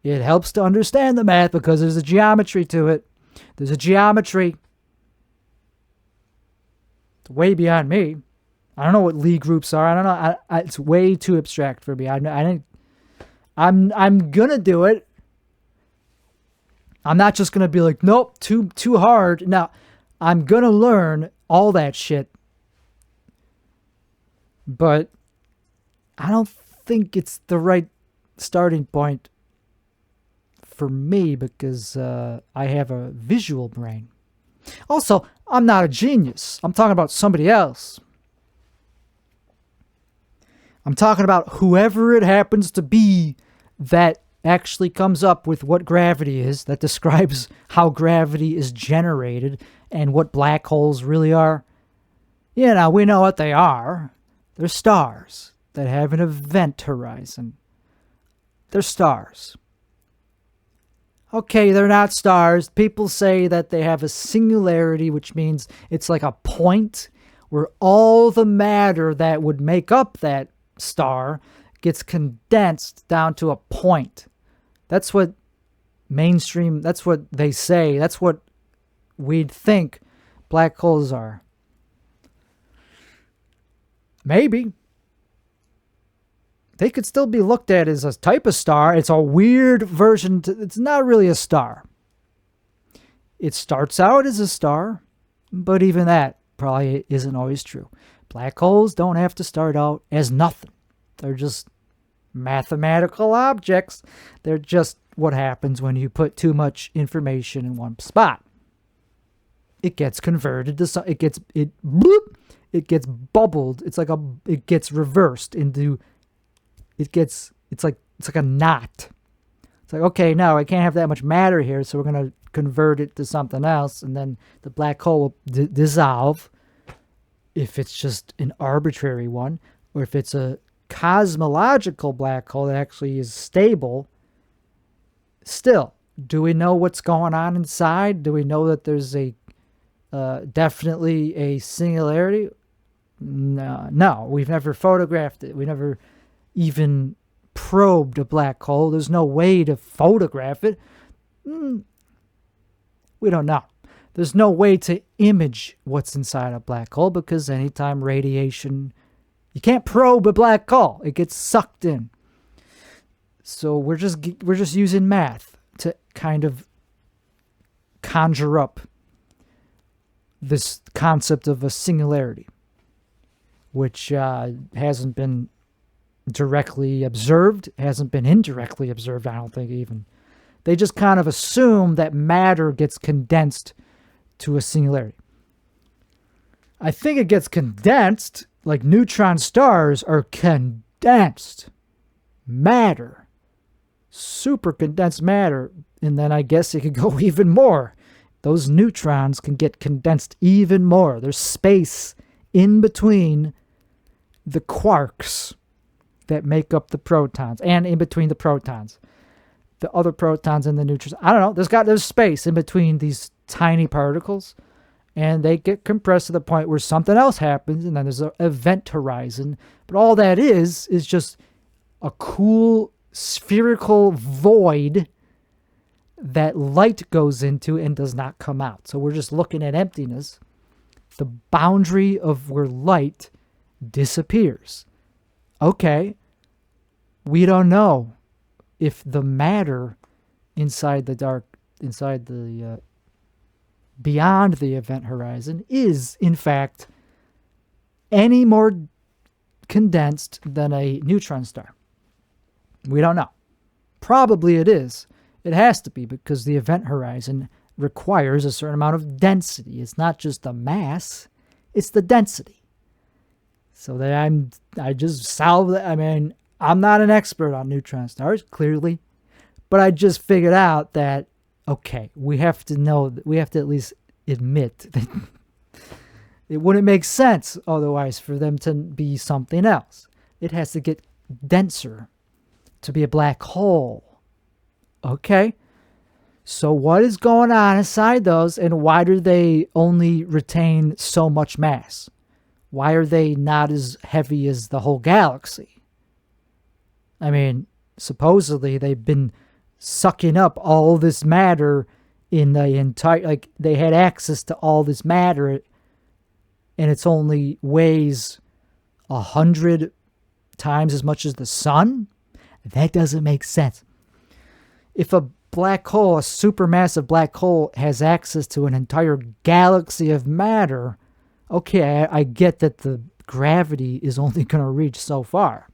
[SPEAKER 1] It helps to understand the math because there's a geometry to it. There's a geometry. It's way beyond me. I don't know what Lie groups are. I don't know. It's way too abstract for me. I'm gonna do it. I'm not just gonna be like, nope, too hard. No, I'm gonna learn all that shit. But I don't think it's the right starting point for me because I have a visual brain. Also, I'm not a genius. I'm talking about somebody else. I'm talking about whoever it happens to be that actually comes up with what gravity is, that describes how gravity is generated and what black holes really are. You know, we know what they are. They're stars that have an event horizon. They're stars. Okay, they're not stars. People say that they have a singularity, which means it's like a point where all the matter that would make up that star gets condensed down to a point. That's what mainstream, that's what they say. That's what we'd think black holes are. Maybe. They could still be looked at as a type of star. It's a weird version. It's not really a star. It starts out as a star, but even that probably isn't always true. Black holes don't have to start out as nothing. They're just mathematical objects. They're just what happens when you put too much information in one spot. It gets converted to some, it gets bubbled. It gets reversed into, it's like a knot. It's like, okay, no, I can't have that much matter here, so we're going to convert it to something else, and then the black hole will dissolve if it's just an arbitrary one, or if it's a cosmological black hole that actually is stable. Still, do we know what's going on inside? Do we know that there's a definitely a singularity? No, we've never photographed it. We never even probed a black hole. There's no way to photograph it. We don't know. There's no way to image what's inside a black hole because anytime radiation, you can't probe a black hole. It gets sucked in. So we're just using math to kind of conjure up this concept of a singularity, which hasn't been directly observed, hasn't been indirectly observed, I don't think even. They just kind of assume that matter gets condensed to a singularity. I think it gets condensed, like neutron stars are condensed matter, super condensed matter, and then I guess it could go even more. Those neutrons can get condensed even more. There's space in between the quarks that make up the protons and in between the protons. The other protons and the neutrons. I don't know. There's space in between these tiny particles, and they get compressed to the point where something else happens, and then there's an event horizon. But all that is just a cool spherical void that light goes into and does not come out. So we're just looking at emptiness. The boundary of where light disappears. Okay, we don't know if the matter inside the beyond the event horizon is, in fact, any more condensed than a neutron star. We don't know. Probably it is. It has to be because the event horizon requires a certain amount of density. It's not just the mass, it's the density. So that I just solved that. I mean, I'm not an expert on neutron stars, clearly, but I just figured out that, okay, we have to at least admit that it wouldn't make sense otherwise for them to be something else. It has to get denser to be a black hole. Okay? So what is going on inside those, and why do they only retain so much mass? Why are they not as heavy as the whole galaxy? I mean, supposedly they've been sucking up all this matter in the entire, like they had access to all this matter, and it's only weighs 100 times as much as the sun? That doesn't make sense. If a black hole, a supermassive black hole, has access to an entire galaxy of matter, okay, I get that the gravity is only going to reach so far.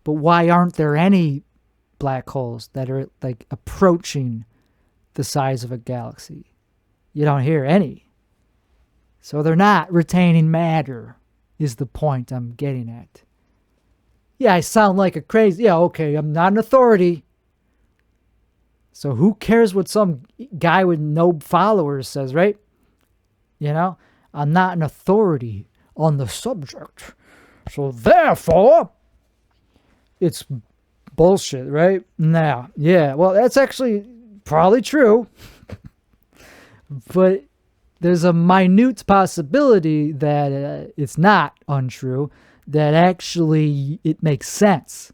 [SPEAKER 1] But why aren't there any black holes that are like approaching the size of a galaxy? You don't hear any. So they're not retaining matter, is the point I'm getting at. Yeah, I sound like a crazy... Yeah, okay, I'm not an authority. So who cares what some guy with no followers says, right? You know? I'm not an authority on the subject. So therefore, it's bullshit, right? Now, yeah, well, that's actually probably true. But there's a minute possibility that it's not untrue, that actually it makes sense.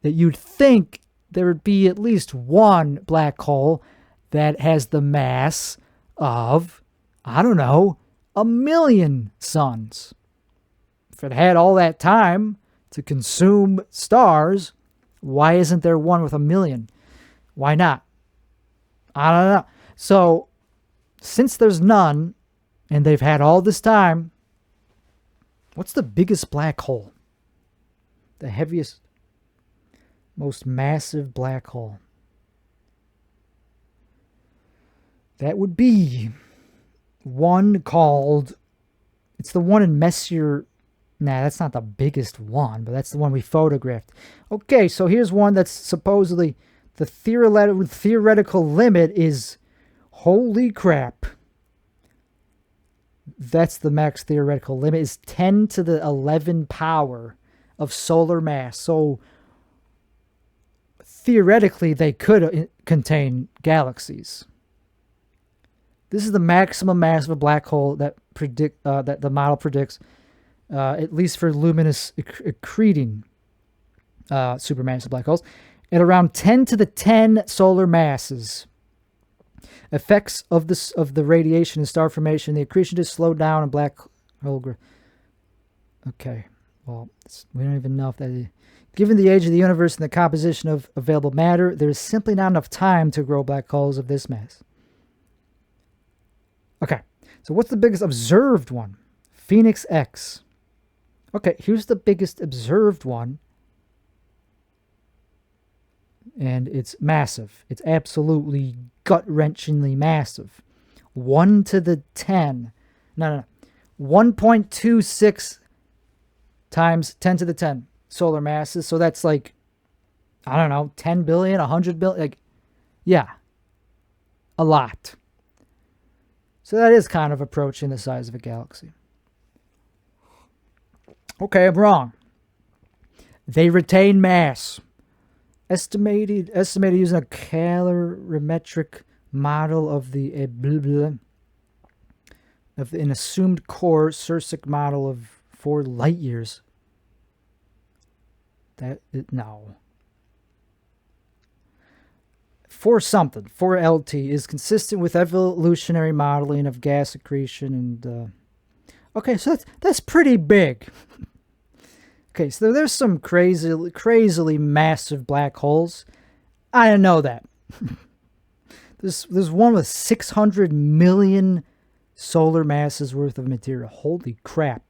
[SPEAKER 1] That you'd think there would be at least one black hole that has the mass of, I don't know, 1 million suns. If it had all that time to consume stars, why isn't there one with 1 million? Why not? I don't know. So, since there's none, and they've had all this time, what's the biggest black hole? The heaviest, most massive black hole? That would be one called, it's the one in Messier. Nah, that's not the biggest one, but that's the one we photographed. Okay, so here's one that's supposedly the theoretical limit is, holy crap. That's the max theoretical limit, is 10 to the 11 power of solar mass. So theoretically, they could contain galaxies. This is the maximum mass of a black hole that that the model predicts, at least for luminous accreting supermassive black holes, at around 10 to the 10 solar masses. Effects of the radiation and star formation, the accretion is slowed down in black hole. Okay, well, we don't even know if that is. Given the age of the universe and the composition of available matter, there is simply not enough time to grow black holes of this mass. Okay, so what's the biggest observed one? Phoenix X. Okay, here's the biggest observed one. And it's massive. It's absolutely gut-wrenchingly massive. 1 to the 10. No. 1.26 times 10 to the 10 solar masses. So that's like, I don't know, 10 billion, 100 billion. Like, yeah, a lot. So that is kind of approaching the size of a galaxy. Okay, I'm wrong. They retain mass. Estimated using a calorimetric model of an assumed core Sursic model of 4 light years. No. 4 something, 4 LT is consistent with evolutionary modeling of gas accretion and okay, so that's pretty big. Okay, so there's some crazily massive black holes. I didn't know that. There's one with 600 million solar masses worth of material. Holy crap.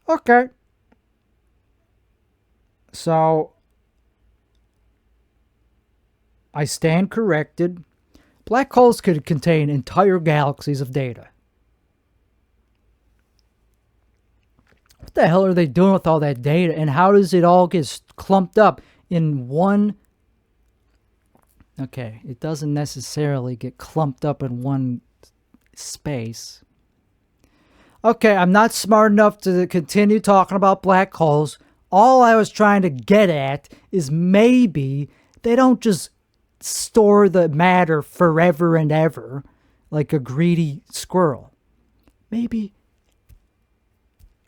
[SPEAKER 1] Okay. So I stand corrected. Black holes could contain entire galaxies of data. What the hell are they doing with all that data, and how does it all get clumped up in one? Okay, it doesn't necessarily get clumped up in one space. Okay, I'm not smart enough to continue talking about black holes. All I was trying to get at is maybe they don't just store the matter forever and ever like a greedy squirrel. Maybe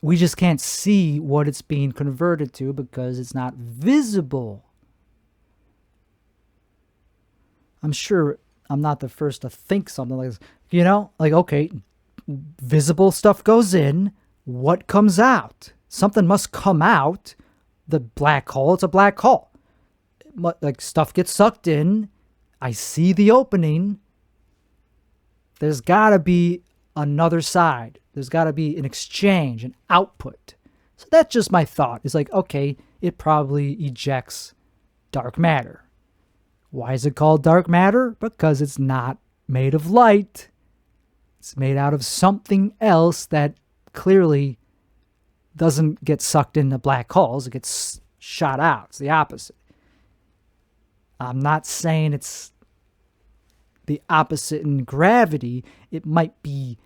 [SPEAKER 1] we just can't see what it's being converted to because it's not visible. I'm sure I'm not the first to think something like this. You know, like, okay, visible stuff goes in, what comes out? Something must come out. The black hole, it's a black hole. Like, stuff gets sucked in. I see the opening. There's got to be another side. There's got to be an exchange, an output. So that's just my thought. It's like, okay, it probably ejects dark matter. Why is it called dark matter? Because it's not made of light. It's made out of something else that clearly doesn't get sucked into black holes. It gets shot out. It's the opposite. I'm not saying it's the opposite in gravity. It might be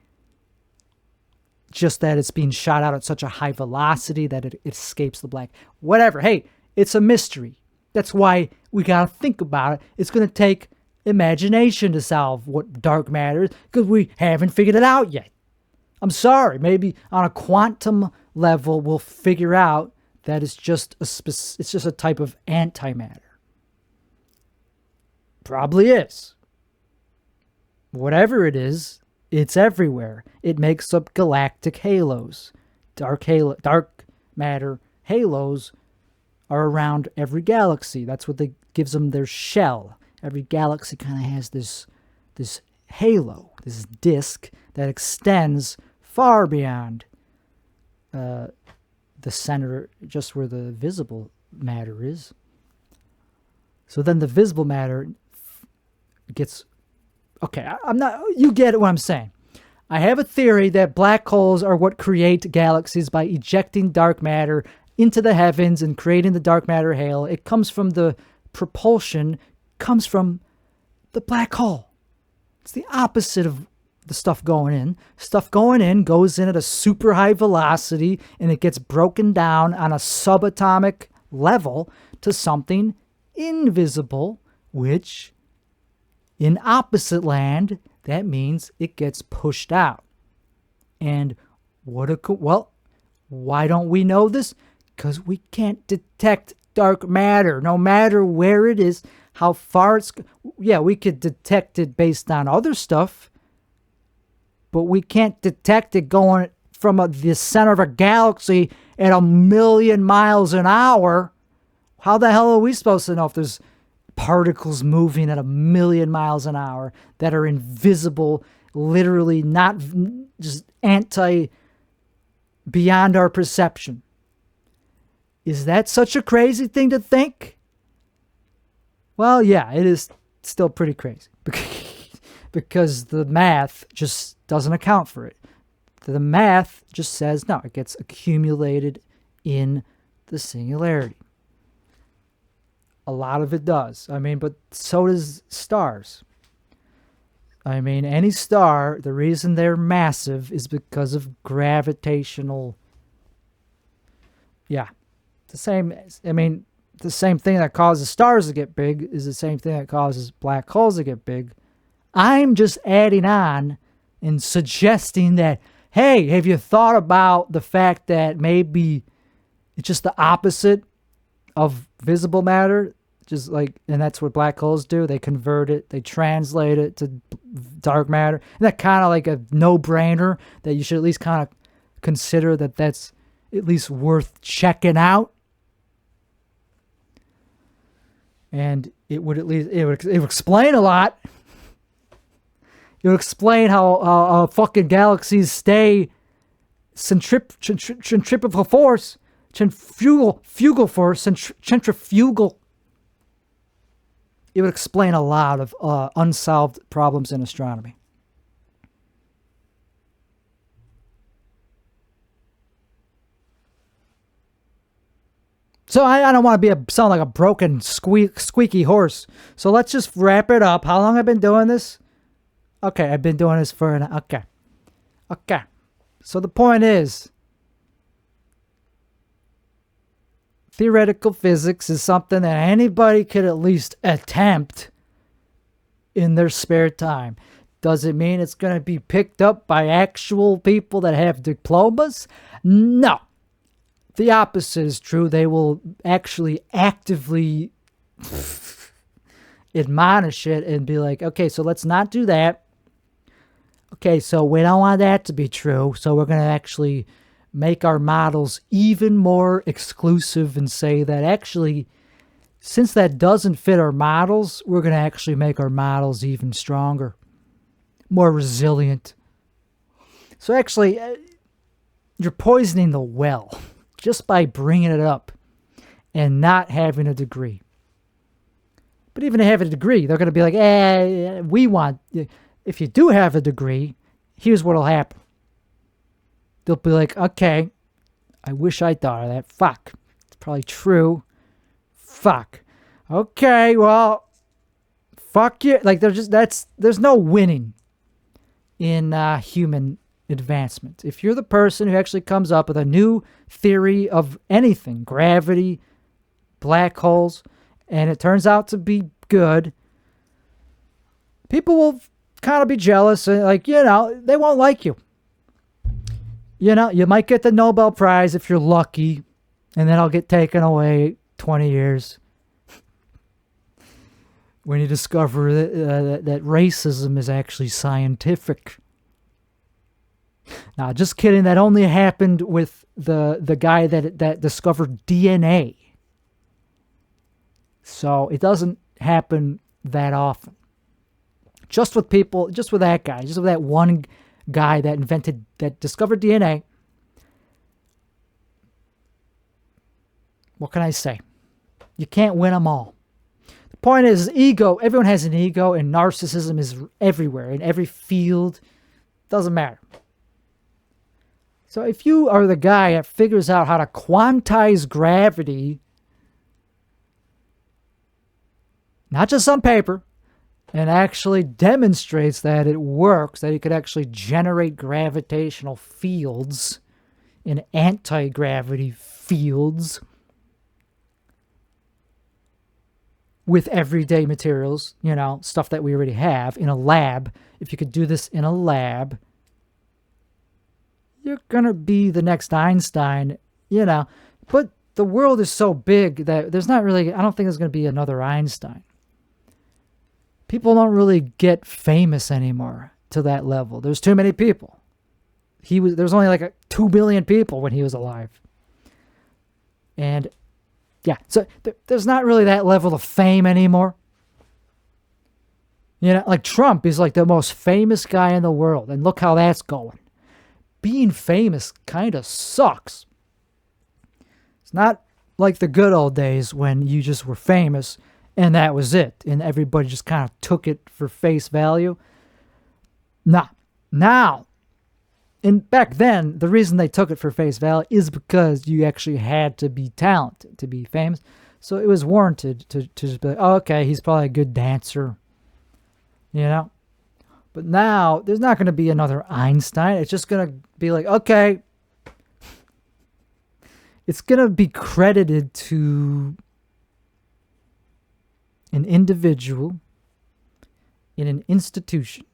[SPEAKER 1] just that it's being shot out at such a high velocity that it escapes the black. Whatever. Hey, it's a mystery. That's why we got to think about it. It's going to take imagination to solve what dark matter is because we haven't figured it out yet. I'm sorry. Maybe on a quantum level, we'll figure out that it's just a type of antimatter. Probably is. Whatever it is, it's everywhere. It makes up galactic halos. Dark matter halos are around every galaxy. That's what gives them their shell. Every galaxy kind of has this halo, this disk that extends far beyond the center, just where the visible matter is. So then the visible matter gets... Okay, you get what I'm saying. I have a theory that black holes are what create galaxies by ejecting dark matter into the heavens and creating the dark matter halo. It comes from the propulsion, comes from the black hole. It's the opposite of the stuff going in. Stuff going in goes in at a super high velocity and it gets broken down on a subatomic level to something invisible, which in opposite land, that means it gets pushed out. And why don't we know this? Because we can't detect dark matter, no matter where it is, how far it's... Yeah, we could detect it based on other stuff, but we can't detect it going from the center of a galaxy at 1,000,000 miles an hour. How the hell are we supposed to know if there's particles moving at 1,000,000 miles an hour that are invisible, literally not just beyond our perception? Is that such a crazy thing to think? Well, yeah, it is still pretty crazy because the math just doesn't account for it. The math just says, no, it gets accumulated in the singularity. A lot of it does. I mean, but so does stars. I mean, any star, the reason they're massive is because of gravitational... Yeah. The same thing that causes stars to get big is the same thing that causes black holes to get big. I'm just adding on and suggesting that, hey, have you thought about the fact that maybe it's just the opposite of visible matter? Just like, and that's what black holes do. They convert it, they translate it to dark matter. And that kind of like a no-brainer that you should at least kind of consider that that's at least worth checking out. And it would explain a lot. It would explain how fucking galaxies stay centrifugal force, centrifugal force, centrifugal. It would explain a lot of unsolved problems in astronomy. So I don't want to sound like a broken squeaky horse. So let's just wrap it up. How long have I been doing this? Okay, I've been doing this for okay. So the point is, theoretical physics is something that anybody could at least attempt in their spare time. Does it mean it's going to be picked up by actual people that have diplomas? No. The opposite is true. They will actually actively admonish it and be like, okay, so let's not do that. Okay, so we don't want that to be true. So we're going to actually make our models even more exclusive and say that actually, since that doesn't fit our models, we're going to actually make our models even stronger, more resilient. So actually, you're poisoning the well just by bringing it up and not having a degree. But even to have a degree, they're going to be like, we want, if you do have a degree, here's what'll happen. They'll be like, okay, I wish I thought of that. Fuck. It's probably true. Fuck. Okay, well, fuck you. Like, there's no winning in human advancement. If you're the person who actually comes up with a new theory of anything, gravity, black holes, and it turns out to be good, people will kind of be jealous and they won't like you. You might get the Nobel Prize if you're lucky, and then I'll get taken away 20 years when you discover that racism is actually scientific. Now, just kidding. That only happened with the guy that discovered DNA. So it doesn't happen that often. Just with that guy, just with that one guy that discovered DNA. What can I say? You can't win them all. The point is, ego. Everyone has an ego, and narcissism is everywhere in every field. Doesn't matter. So if you are the guy that figures out how to quantize gravity, not just on paper, and actually demonstrates that it works, that you could actually generate gravitational fields in anti-gravity fields with everyday materials, stuff that we already have in a lab. If you could do this in a lab, you're going to be the next Einstein, But the world is so big that I don't think there's going to be another Einstein. People don't really get famous anymore to that level. There's too many people. There was only like 2 billion people when he was alive. And yeah, so there's not really that level of fame anymore. Like Trump is like the most famous guy in the world, and look how that's going. Being famous kind of sucks. It's not like the good old days when you just were famous and that was it, and everybody just kind of took it for face value. Nah. Now, and back then, the reason they took it for face value is because you actually had to be talented to be famous. So it was warranted to just be like, oh, okay, he's probably a good dancer. But now, there's not going to be another Einstein. It's just going to be like, okay, it's going to be credited to an individual in an institution.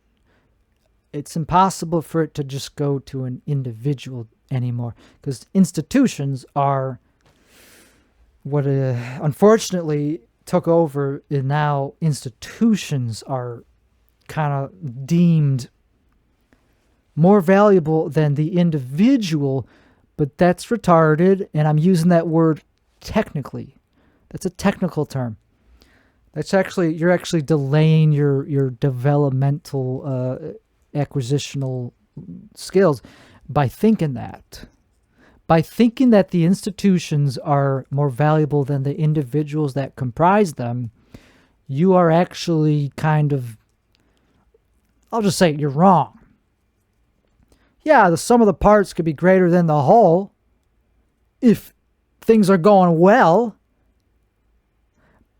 [SPEAKER 1] It's impossible for it to just go to an individual anymore, because institutions are what unfortunately took over, and now institutions are kind of deemed more valuable than the individual, but that's retarded, and I'm using that word technically. That's a technical term. You're actually delaying your developmental acquisitional skills by thinking that. By thinking that the institutions are more valuable than the individuals that comprise them, you are actually kind of, I'll just say, you're wrong. Yeah, the sum of the parts could be greater than the whole if things are going well.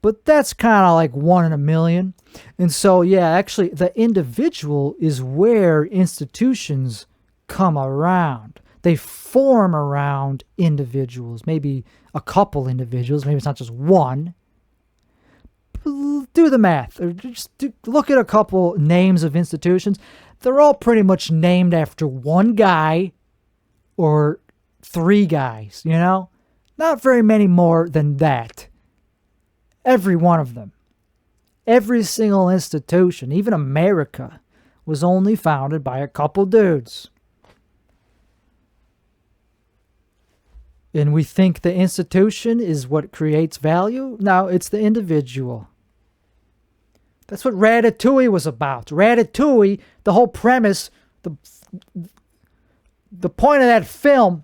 [SPEAKER 1] But that's kind of like 1 in a million. And so, yeah, actually, the individual is where institutions come around. They form around individuals, maybe a couple individuals, maybe it's not just one. Do the math, or just look at a couple names of institutions. They're all pretty much named after one guy or 3 guys, you know? Not very many more than that. Every one of them. Every single institution, even America, was only founded by a couple dudes. And we think the institution is what creates value? No, it's the individual. That's what Ratatouille was about. Ratatouille, the whole premise, the point of that film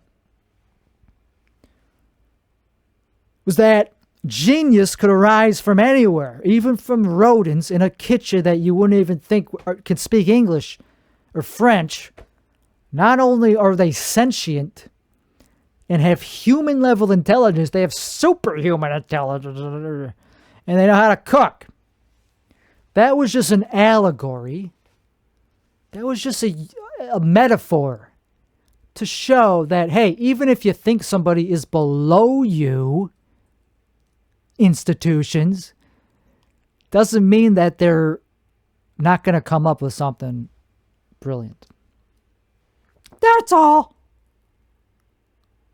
[SPEAKER 1] was that genius could arise from anywhere, even from rodents in a kitchen that you wouldn't even think could speak English or French. Not only are they sentient and have human level intelligence, they have superhuman intelligence, and they know how to cook. That was just an allegory. That was just a metaphor to show that, hey, even if you think somebody is below you, institutions, doesn't mean that they're not going to come up with something brilliant. That's all.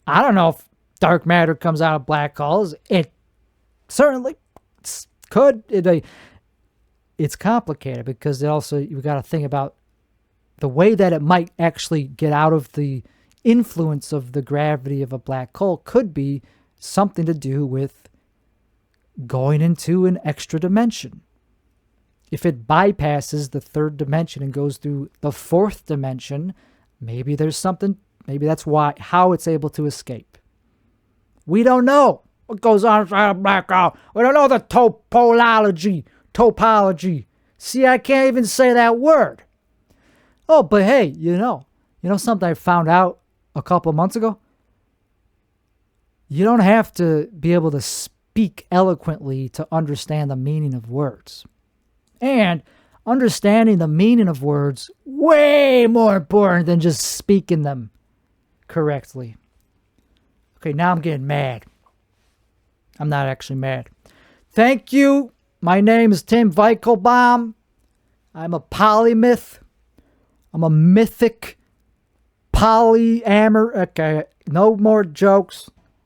[SPEAKER 1] I don't know if dark matter comes out of black holes. It certainly could. It's complicated because you got to think about the way that it might actually get out of the influence of the gravity of a black hole could be something to do with going into an extra dimension. If it bypasses the 3rd dimension and goes through the 4th dimension, maybe there's something, maybe that's how it's able to escape. We don't know what goes on inside a black hole. We don't know the topology. See, I can't even say that word. Oh, but hey, you know something I found out a couple of months ago? You don't have to be able to speak eloquently to understand the meaning of words. And understanding the meaning of words, way more important than just speaking them correctly. Okay, now I'm getting mad. I'm not actually mad. Thank you. My name is Tim Weichelbaum. I'm a polymyth. I'm a mythic polyamor. Okay, no more jokes.